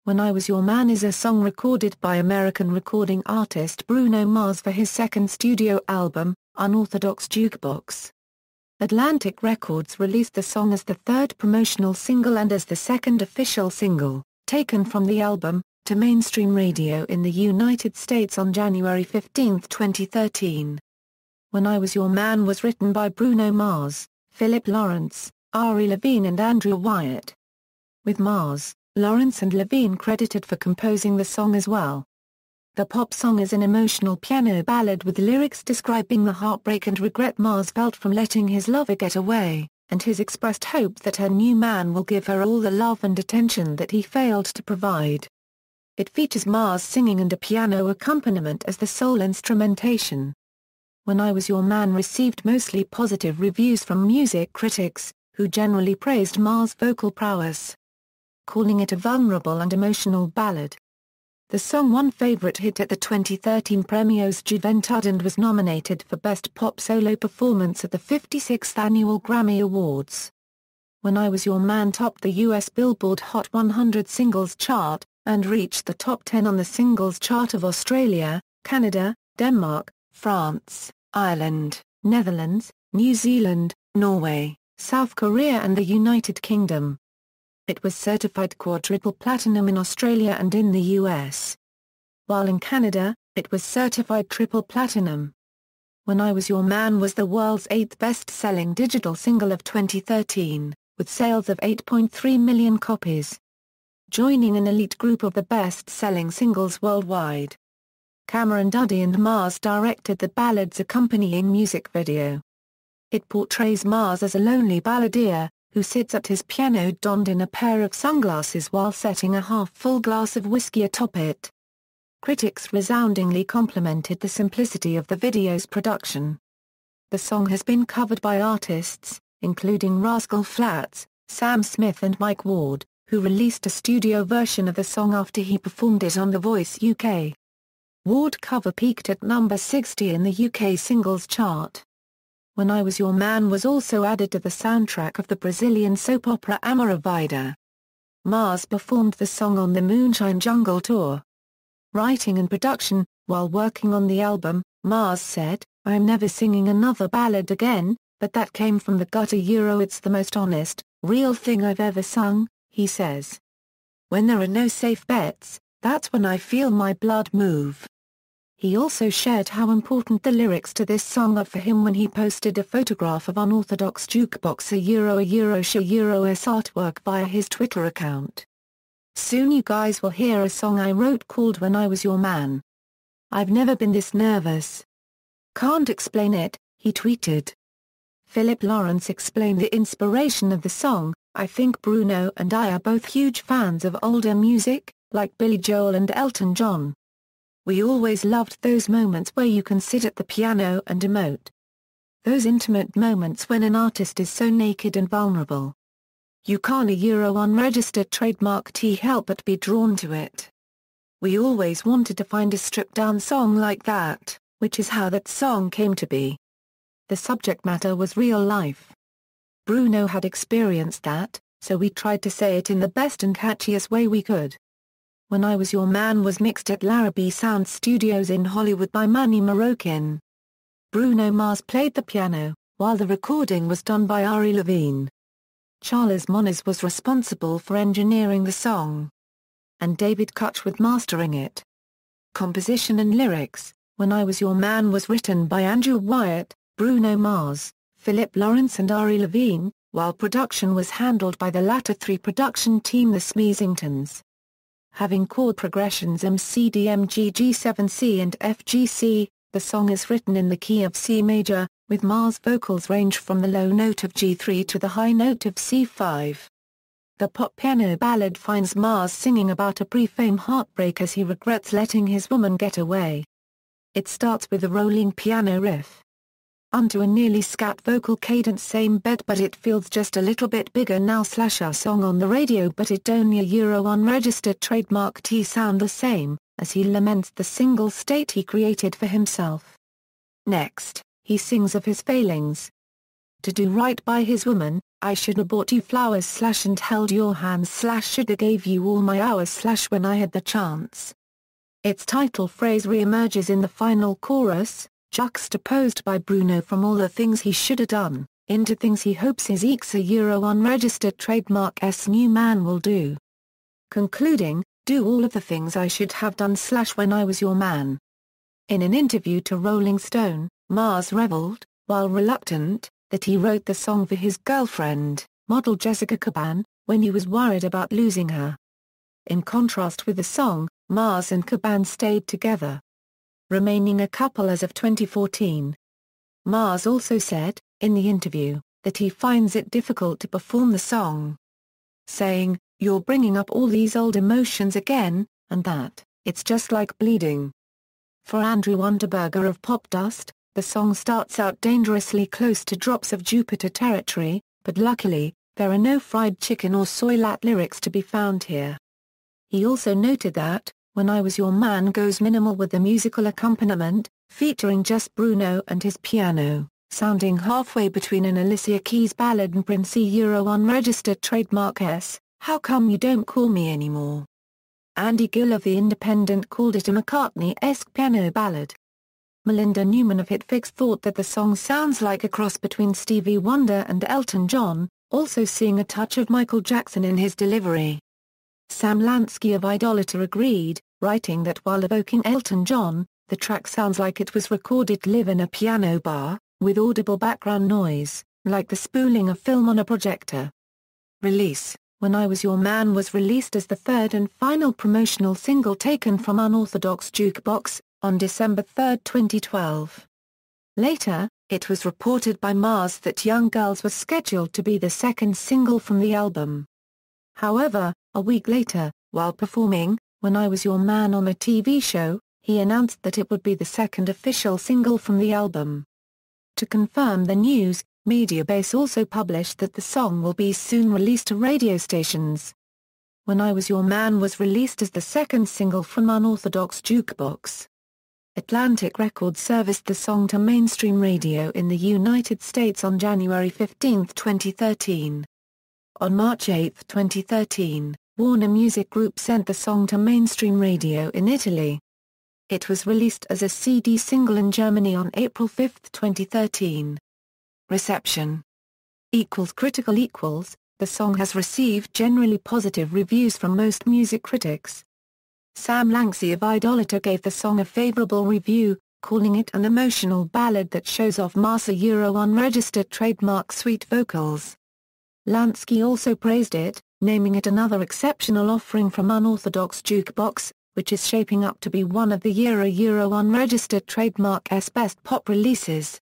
When I Was Your Man is a song recorded by American recording artist Bruno Mars for his second studio album, Unorthodox Jukebox. Atlantic Records released the song as the third promotional single and as the second official single, taken from the album, to mainstream radio in the United States on January 15, 2013. When I Was Your Man was written by Bruno Mars, Philip Lawrence, Ari Levine and Andrew Wyatt. With Mars, Lawrence and Levine credited for composing the song as well. The pop song is an emotional piano ballad with lyrics describing the heartbreak and regret Mars felt from letting his lover get away, and his expressed hope that her new man will give her all the love and attention that he failed to provide. It features Mars singing and a piano accompaniment as the sole instrumentation. When I Was Your Man received mostly positive reviews from music critics, who generally praised Mars' vocal prowess, calling it a vulnerable and emotional ballad. The song won Favorite Hit at the 2013 Premios Juventud and was nominated for Best Pop Solo Performance at the 56th Annual Grammy Awards. When I Was Your Man topped the US Billboard Hot 100 singles chart, and reached the top 10 on the singles chart of Australia, Canada, Denmark, France, Ireland, Netherlands, New Zealand, Norway, South Korea and the United Kingdom. It was certified quadruple-platinum in Australia and in the US. While in Canada, it was certified triple-platinum. When I Was Your Man was the world's 8th best-selling digital single of 2013, with sales of 8.3 million copies. Joining an elite group of the best-selling singles worldwide. Cameron Duddy and Mars directed the ballad's accompanying music video. It portrays Mars as a lonely balladeer, who sits at his piano donned in a pair of sunglasses while setting a half-full glass of whiskey atop it. Critics resoundingly complimented the simplicity of the video's production. The song has been covered by artists, including Rascal Flatts, Sam Smith and Mike Ward, who released a studio version of the song after he performed it on The Voice UK. Ward cover peaked at number 60 in the UK singles chart. When I Was Your Man was also added to the soundtrack of the Brazilian soap opera Amor à Vida. Mars performed the song on the Moonshine Jungle tour. Writing and production: while working on the album, Mars said, "I'm never singing another ballad again, but that came from the gut. It's the most honest, real thing I've ever sung," he says. "When there are no safe bets, that's when I feel my blood move." He also shared how important the lyrics to this song are for him when he posted a photograph of Unorthodox Jukebox a artwork via his Twitter account. "Soon you guys will hear a song I wrote called When I Was Your Man. I've never been this nervous. Can't explain it," he tweeted. Philip Lawrence explained the inspiration of the song: "I think Bruno and I are both huge fans of older music, like Billy Joel and Elton John. We always loved those moments where you can sit at the piano and emote. Those intimate moments when an artist is so naked and vulnerable. You can't unregistered trademark help but be drawn to it. We always wanted to find a stripped-down song like that, which is how that song came to be. The subject matter was real life. Bruno had experienced that, so we tried to say it in the best and catchiest way we could." When I Was Your Man was mixed at Larrabee Sound Studios in Hollywood by Manny Marroquin. Bruno Mars played the piano, while the recording was done by Ari Levine. Charles Moniz was responsible for engineering the song, and David Kutch with mastering it. Composition and lyrics: When I Was Your Man was written by Andrew Wyatt, Bruno Mars, Philip Lawrence and Ari Levine, while production was handled by the latter three production team, the Smeezingtons. Having chord progressions MCDMG G7C and FGC, the song is written in the key of C major, with Mars' vocals range from the low note of G3 to the high note of C5. The pop piano ballad finds Mars singing about a pre-fame heartbreak as he regrets letting his woman get away. It starts with a rolling piano riff onto a nearly scat vocal cadence, same bed but it feels just a little bit bigger now / our song on the radio but it only unregistered trademark sound the same, as he laments the single state he created for himself. Next, he sings of his failings to do right by his woman, I shoulda bought you flowers / and held your hands / shoulda gave you all my hours / when I had the chance. Its title phrase re-emerges in the final chorus, juxtaposed by Bruno from all the things he shoulda done, into things he hopes his unregistered trademark's new man will do. Concluding, do all of the things I should have done / when I was your man. In an interview to Rolling Stone, Mars reveled, while reluctant, that he wrote the song for his girlfriend, model Jessica Caban, when he was worried about losing her. In contrast with the song, Mars and Caban stayed together, remaining a couple as of 2014. Mars also said, in the interview, that he finds it difficult to perform the song, saying, "You're bringing up all these old emotions again, and that, it's just like bleeding." For Andrew Unterberger of Popdust, the song starts out dangerously close to Drops of Jupiter territory, but luckily, there are no fried chicken or soy lat lyrics to be found here. He also noted that, When I Was Your Man goes minimal with the musical accompaniment, featuring just Bruno and his piano, sounding halfway between an Alicia Keys ballad and Prince's unregistered trademark's How Come You Don't Call Me Anymore. Andy Gill of The Independent called it a McCartney-esque piano ballad. Melinda Newman of HitFix thought that the song sounds like a cross between Stevie Wonder and Elton John, also seeing a touch of Michael Jackson in his delivery. Sam Lansky of Idolator agreed, writing that while evoking Elton John, the track sounds like it was recorded live in a piano bar, with audible background noise, like the spooling of film on a projector. Release: When I Was Your Man was released as the third and final promotional single taken from Unorthodox Jukebox, on December 3, 2012. Later, it was reported by Mars that Young Girls was scheduled to be the second single from the album. However, a week later, while performing When I Was Your Man on a TV show, he announced that it would be the second official single from the album. To confirm the news, Mediabase also published that the song will be soon released to radio stations. When I Was Your Man was released as the second single from Unorthodox Jukebox. Atlantic Records serviced the song to mainstream radio in the United States on January 15, 2013. On March 8, 2013, Warner Music Group sent the song to mainstream radio in Italy. It was released as a CD single in Germany on April 5, 2013. Reception. Critical =, the song has received generally positive reviews from most music critics. Sam Lansky of Idolator gave the song a favorable review, calling it an emotional ballad that shows off Mars' unregistered trademark sweet vocals. Lansky also praised it, naming it another exceptional offering from Unorthodox Jukebox, which is shaping up to be one of the unregistered trademark's best pop releases.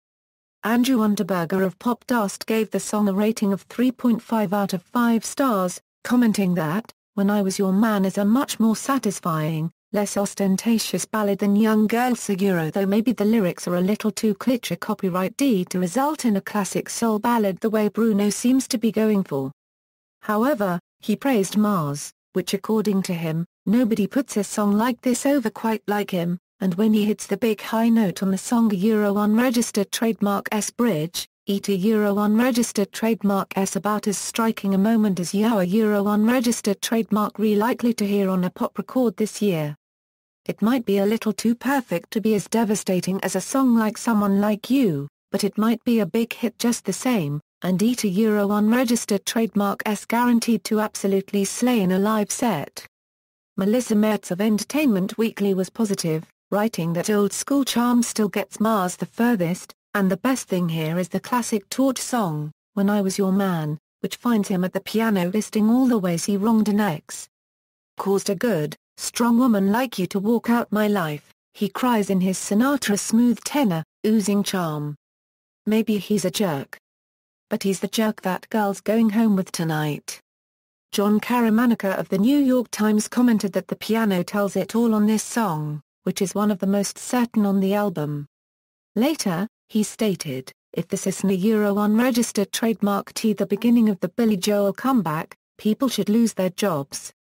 Andrew Unterberger of Popdust gave the song a rating of 3.5 out of 5 stars, commenting that, When I Was Your Man is a much more satisfying, less ostentatious ballad than Young Girls though maybe the lyrics are a little too cliche copyright D to result in a classic soul ballad the way Bruno seems to be going for. However, he praised Mars, which according to him, nobody puts a song like this over quite like him, and when he hits the big high note on the song unregistered trademark's bridge, unregistered trademark's about as striking a moment as our unregistered trademark likely to hear on a pop record this year. It might be a little too perfect to be as devastating as a song like Someone Like You, but it might be a big hit just the same, and unregistered trademark's guaranteed to absolutely slay in a live set. Melissa Mertz of Entertainment Weekly was positive, writing that old school charm still gets Mars the furthest, and the best thing here is the classic torch song, When I Was Your Man, which finds him at the piano listing all the ways he wronged an ex. Caused a good, strong woman like you to walk out my life, he cries in his Sinatra smooth tenor, oozing charm. Maybe he's a jerk. But he's the jerk that girl's going home with tonight. John Caramanica of the New York Times commented that the piano tells it all on this song, which is one of the most certain on the album. Later, he stated, if this isn't a unregistered trademark the beginning of the Billy Joel comeback, people should lose their jobs.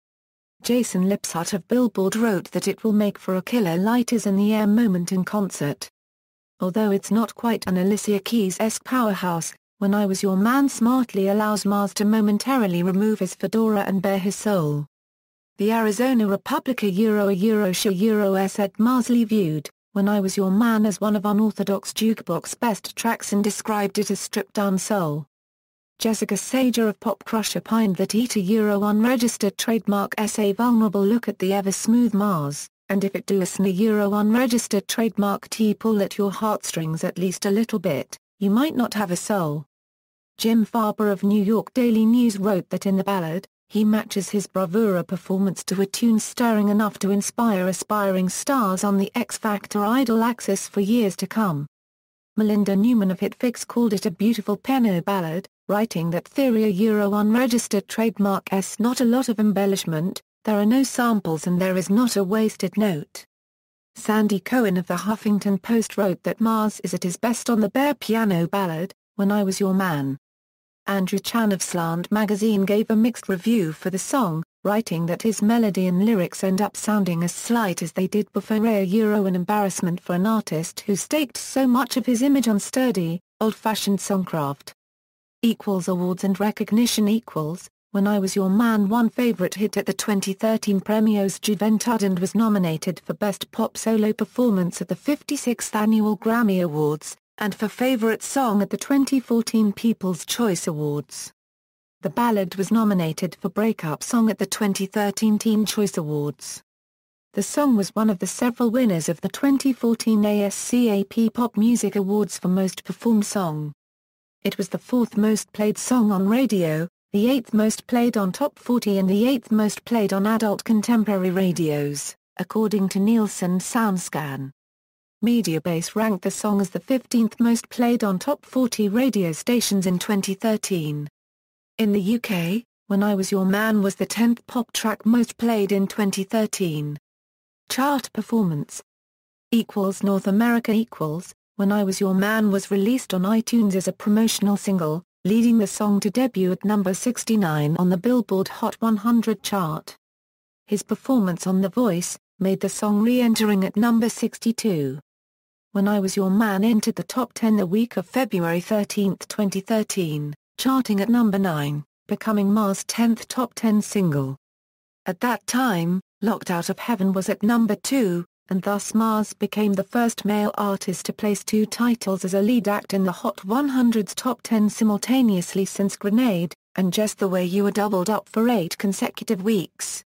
Jason Lipsut of Billboard wrote that it will make for a killer lighters in the air moment in concert. Although it's not quite an Alicia Keys-esque powerhouse, When I Was Your Man smartly allows Mars to momentarily remove his fedora and bare his soul. The Arizona Republica said Marsley viewed When I Was Your Man as one of Unorthodox Jukebox's best tracks and described it as stripped-down soul. Jessica Sager of Pop Crush opined that unregistered trademark a vulnerable look at the ever-smooth Mars, and if it do unregistered trademark pull at your heartstrings at least a little bit, you might not have a soul. Jim Farber of New York Daily News wrote that in the ballad, he matches his bravura performance to a tune stirring enough to inspire aspiring stars on the X Factor idol axis for years to come. Melinda Newman of Hitfix called it a beautiful piano ballad, writing that theory unregistered trademark not a lot of embellishment, there are no samples and there is not a wasted note. Sandy Cohen of the Huffington Post wrote that Mars is at his best on the bare piano ballad, When I Was Your Man. Andrew Chan of Slant magazine gave a mixed review for the song, writing that his melody and lyrics end up sounding as slight as they did before an embarrassment for an artist who staked so much of his image on sturdy, old-fashioned songcraft. Awards and recognition. When I Was Your Man won Favorite Hit at the 2013 Premios Juventud and was nominated for Best Pop Solo Performance at the 56th Annual Grammy Awards, and for Favorite Song at the 2014 People's Choice Awards. The ballad was nominated for Breakup Song at the 2013 Teen Choice Awards. The song was one of the several winners of the 2014 ASCAP Pop Music Awards for Most Performed Song. It was the fourth most played song on radio, the eighth most played on Top 40 and the eighth most played on adult contemporary radios, according to Nielsen SoundScan. Mediabase ranked the song as the 15th most played on Top 40 radio stations in 2013. In the UK, When I Was Your Man was the 10th pop track most played in 2013. Chart performance. North America. When I Was Your Man was released on iTunes as a promotional single, leading the song to debut at number 69 on the Billboard Hot 100 chart. His performance on The Voice made the song re-entering at number 62. When I Was Your Man entered the top 10 the week of February 13, 2013, charting at number 9, becoming Mars' 10th top 10 single. At that time, Locked Out of Heaven was at number 2, and thus Mars became the first male artist to place two titles as a lead act in the Hot 100's top 10 simultaneously since Grenade, and Just the Way You Were doubled up for 8 consecutive weeks.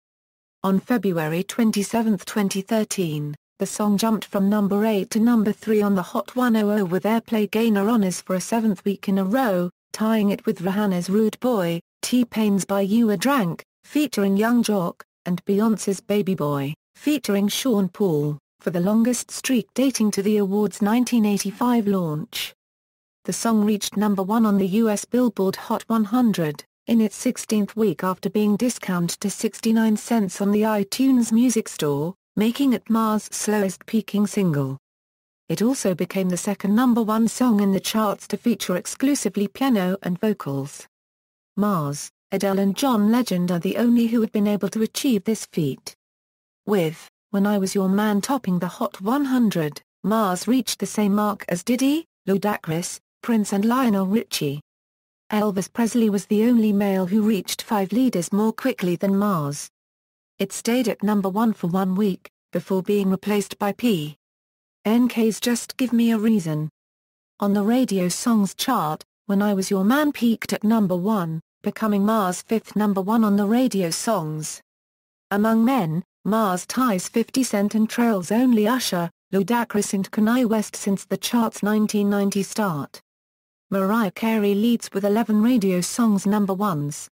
On February 27, 2013, the song jumped from number 8 to number 3 on the Hot 100 with airplay gainer honors for a 7th week in a row, tying it with Rihanna's Rude Boy, T-Pain's Buy You a Drank, featuring Young Jock, and Beyoncé's Baby Boy, featuring Sean Paul, for the longest streak dating to the award's 1985 launch. The song reached number 1 on the US Billboard Hot 100, in its 16th week after being discounted to 69 cents on the iTunes Music Store, making it Mars' slowest peaking single. It also became the second number 1 song in the charts to feature exclusively piano and vocals. Mars, Adele and John Legend are the only who had been able to achieve this feat. With When I Was Your Man topping the Hot 100, Mars reached the same mark as Diddy, Ludacris, Prince and Lionel Richie. Elvis Presley was the only male who reached 5 leaders more quickly than Mars. It stayed at number 1 for 1 week, before being replaced by P.N.K's Just Give Me a Reason. On the radio songs chart, When I Was Your Man peaked at number 1, becoming Mars' 5th number 1 on the radio songs. Among men, Mars ties 50 Cent and trails only Usher, Ludacris and Kanye West since the chart's 1990 start. Mariah Carey leads with 11 radio songs number 1s.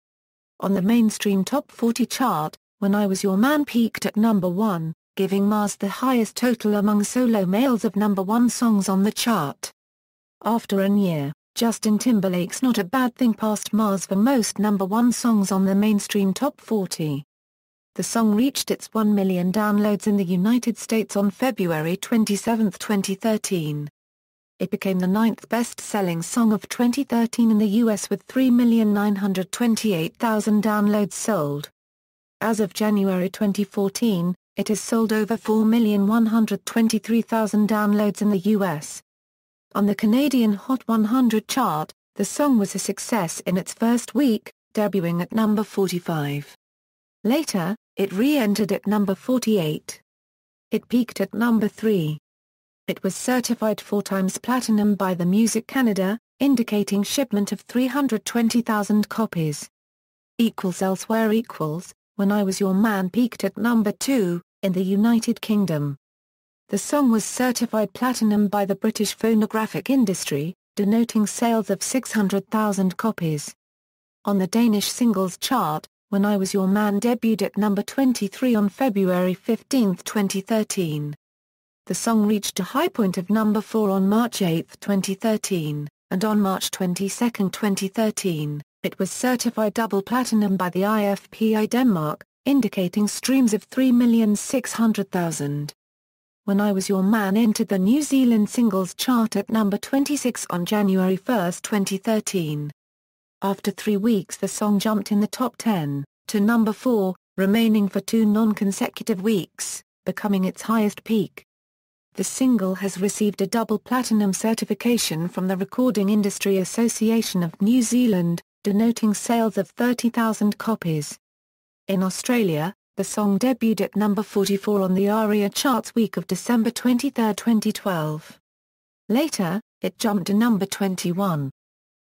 On the mainstream Top 40 chart, When I Was Your Man peaked at number 1, giving Mars the highest total among solo males of number 1 songs on the chart. After a year, Justin Timberlake's Not a Bad Thing passed Mars for most number 1 songs on the mainstream Top 40. The song reached its 1 million downloads in the United States on February 27, 2013. It became the 9th best-selling song of 2013 in the US with 3,928,000 downloads sold. As of January 2014, it has sold over 4,123,000 downloads in the US. On the Canadian Hot 100 chart, The song was a success in its first week, debuting at number 45. Later, it re-entered at number 48. It peaked at number 3. It was certified 4 times platinum by the Music Canada, indicating shipment of 320,000 copies. Elsewhere When I Was Your Man peaked at number 2, in the United Kingdom. The song was certified platinum by the British phonographic industry, denoting sales of 600,000 copies. On the Danish singles chart, When I Was Your Man debuted at number 23 on February 15, 2013. The song reached a high point of number 4 on March 8, 2013, and on March 22, 2013, it was certified double platinum by the IFPI Denmark, indicating streams of 3,600,000. When I Was Your Man entered the New Zealand singles chart at number 26 on January 1, 2013. After 3 weeks the song jumped in the top 10, to number 4, remaining for 2 non-consecutive weeks, becoming its highest peak. The single has received a double platinum certification from the Recording Industry Association of New Zealand, denoting sales of 30,000 copies. In Australia, the song debuted at number 44 on the ARIA charts week of December 23, 2012. Later, it jumped to number 21.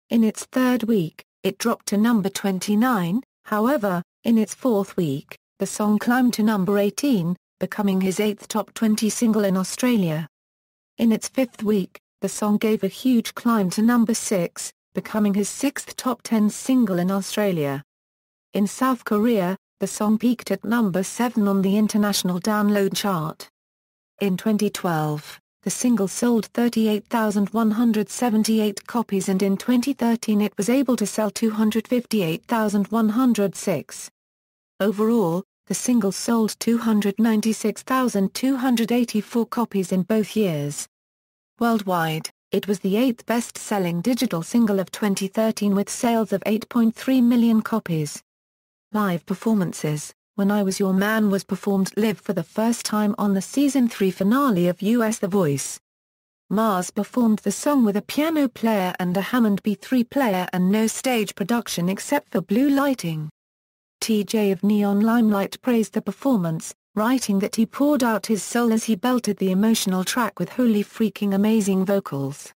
In its third week, it dropped to number 29, however, in its fourth week, the song climbed to number 18, becoming his 8th top 20 single in Australia. In its fifth week, the song gave a huge climb to number 6, becoming his 6th top 10 single in Australia. In South Korea, the song peaked at number 7 on the international download chart. In 2012, the single sold 38,178 copies and in 2013 it was able to sell 258,106. Overall, the single sold 296,284 copies in both years. Worldwide, it was the 8th best-selling digital single of 2013 with sales of 8.3 million copies. Live performances. When I Was Your Man was performed live for the first time on the Season 3 finale of US The Voice. Mars performed the song with a piano player and a Hammond B3 player and no stage production except for blue lighting. TJ of Neon Limelight praised the performance, writing that he poured out his soul as he belted the emotional track with holy freaking amazing vocals.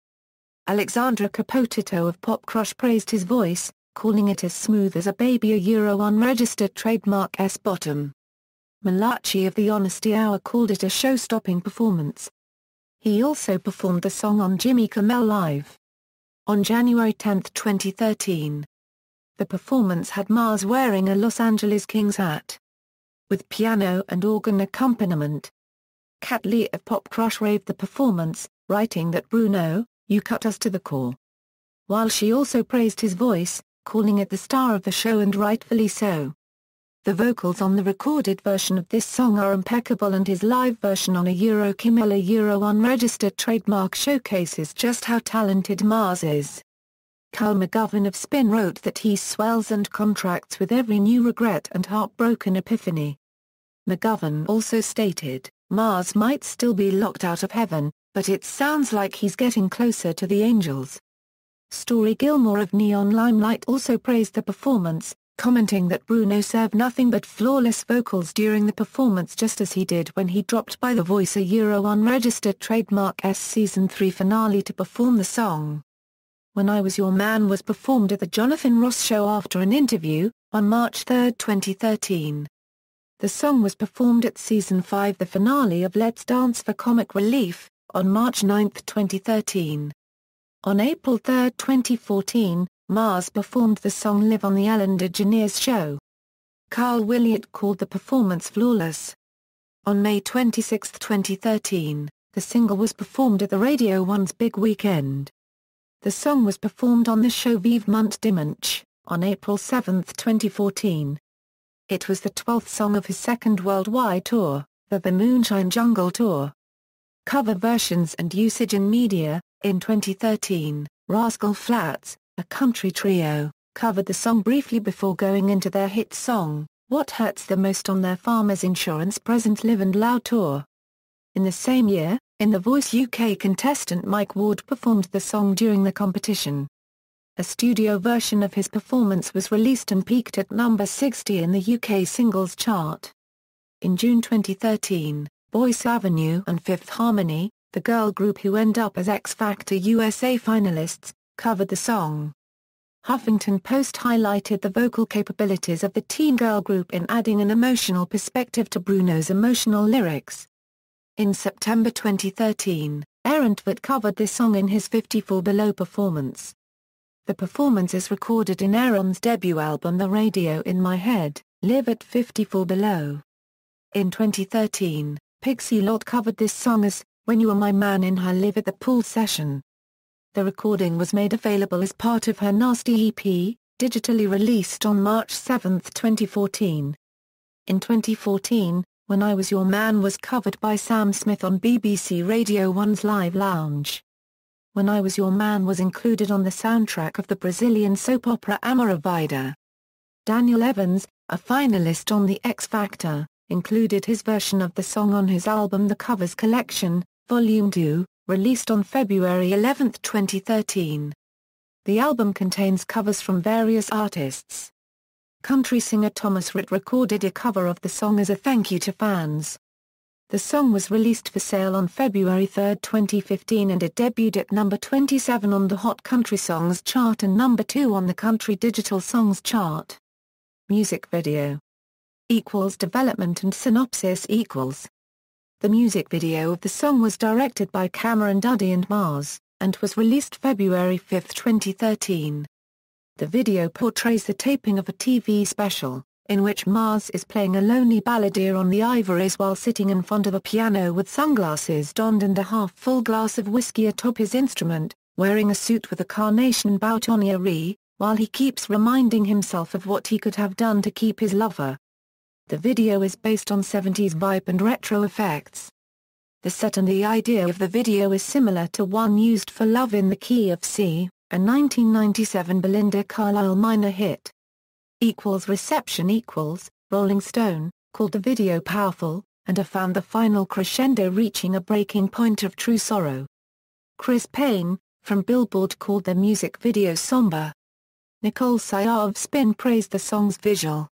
Alexandra Capotito of Pop Crush praised his voice, calling it as smooth as a baby unregistered trademark S-bottom. Malachi of The Honesty Hour called it a show-stopping performance. He also performed the song on Jimmy Kimmel Live. On January 10, 2013. The performance had Mars wearing a Los Angeles Kings hat. With piano and organ accompaniment. Kat Lee of Pop Crush raved the performance, writing that Bruno, you cut us to the core. While she also praised his voice, calling it the star of the show and rightfully so. The vocals on the recorded version of this song are impeccable and his live version on a Kimmel unregistered trademark showcases just how talented Mars is. Carl McGovern of Spin wrote that he swells and contracts with every new regret and heartbroken epiphany. McGovern also stated, Mars might still be locked out of heaven, but it sounds like he's getting closer to the angels. Story Gilmore of Neon Limelight also praised the performance, commenting that Bruno served nothing but flawless vocals during the performance just as he did when he dropped by The Voice unregistered trademark S Season 3 finale to perform the song. When I Was Your Man was performed at the Jonathan Ross Show after an interview, on March 3, 2013. The song was performed at Season 5 the finale of Let's Dance for Comic Relief, on March 9, 2013. On April 3, 2014, Mars performed the song live on The Ellen DeGeneres Show. Carl Wyatt called the performance flawless. On May 26, 2013, the single was performed at the Radio 1's Big Weekend. The song was performed on the show Vivement Dimanche, on April 7, 2014. It was the 12th song of his second worldwide tour, the Moonshine Jungle Tour. Cover versions and usage in media. In 2013, Rascal Flatts, a country trio, covered the song briefly before going into their hit song, What Hurts the Most on their Farmers Insurance Present Live and Loud tour. In the same year, in The Voice UK contestant Mike Ward performed the song during the competition. A studio version of his performance was released and peaked at number 60 in the UK singles chart. In June 2013, Boyce Avenue and Fifth Harmony, the girl group who end up as X Factor USA finalists, covered the song. Huffington Post highlighted the vocal capabilities of the teen girl group in adding an emotional perspective to Bruno's emotional lyrics. In September 2013, Erentwit covered this song in his 54 Below performance. The performance is recorded in Aaron's debut album The Radio in My Head, Live at 54 Below. In 2013, Pixie Lott covered this song as When You Are My Man in her Live at the Pool session. The recording was made available as part of her Nasty EP, digitally released on March 7, 2014. In 2014, When I Was Your Man was covered by Sam Smith on BBC Radio 1's Live Lounge. When I Was Your Man was included on the soundtrack of the Brazilian soap opera Amor à Vida. Daniel Evans, a finalist on The X Factor, included his version of the song on his album The Covers Collection, Volume 2, released on February 11, 2013. The album contains covers from various artists. Country singer Thomas Rhett recorded a cover of the song as a thank you to fans. The song was released for sale on February 3, 2015 and it debuted at number 27 on the Hot Country Songs chart and number 2 on the Country Digital Songs chart. Music video. Development and synopsis equals. The music video of the song was directed by Cameron Duddy and Mars, and was released February 5, 2013. The video portrays the taping of a TV special, in which Mars is playing a lonely balladeer on the ivories while sitting in front of a piano with sunglasses donned and a half-full glass of whiskey atop his instrument, wearing a suit with a carnation boutonniere, while he keeps reminding himself of what he could have done to keep his lover. The video is based on 70s vibe and retro effects. The set and the idea of the video is similar to one used for Love in the Key of C, a 1997 Belinda Carlisle minor hit. Reception Rolling Stone, called the video powerful, and found the final crescendo reaching a breaking point of true sorrow. Chris Payne, from Billboard called the music video somber. Nicole Sayah of Spin praised the song's visual.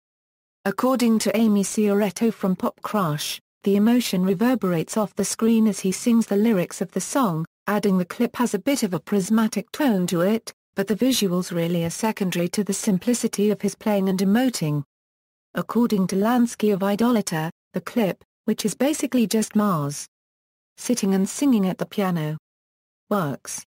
According to Amy Cioretto from Pop Crush, the emotion reverberates off the screen as he sings the lyrics of the song, adding the clip has a bit of a prismatic tone to it, but the visuals really are secondary to the simplicity of his playing and emoting. According to Lansky of Idolator, the clip, which is basically just Mars sitting and singing at the piano, works.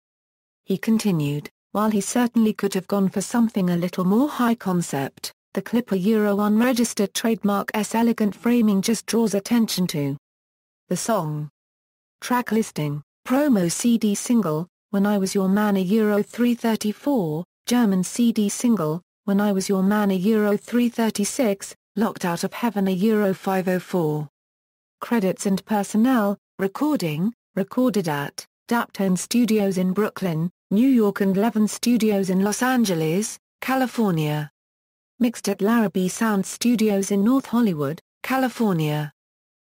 He continued, while he certainly could have gone for something a little more high concept, the clip unregistered trademark's elegant framing just draws attention to the song. Track listing, promo CD single, When I Was Your Man a €334, German CD single, When I Was Your Man a €336, Locked Out of Heaven a €504. Credits and personnel, recorded at Daptone Studios in Brooklyn, New York and Levine Studios in Los Angeles, California. Mixed at Larrabee Sound Studios in North Hollywood, California.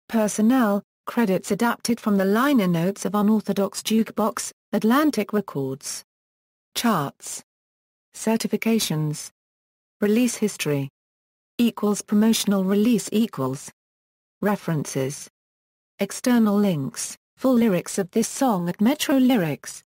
Personnel, credits adapted from the liner notes of Unorthodox Jukebox, Atlantic Records. Charts. Certifications. Release history. Promotional release equals. References. External links, full lyrics of this song at Metro Lyrics.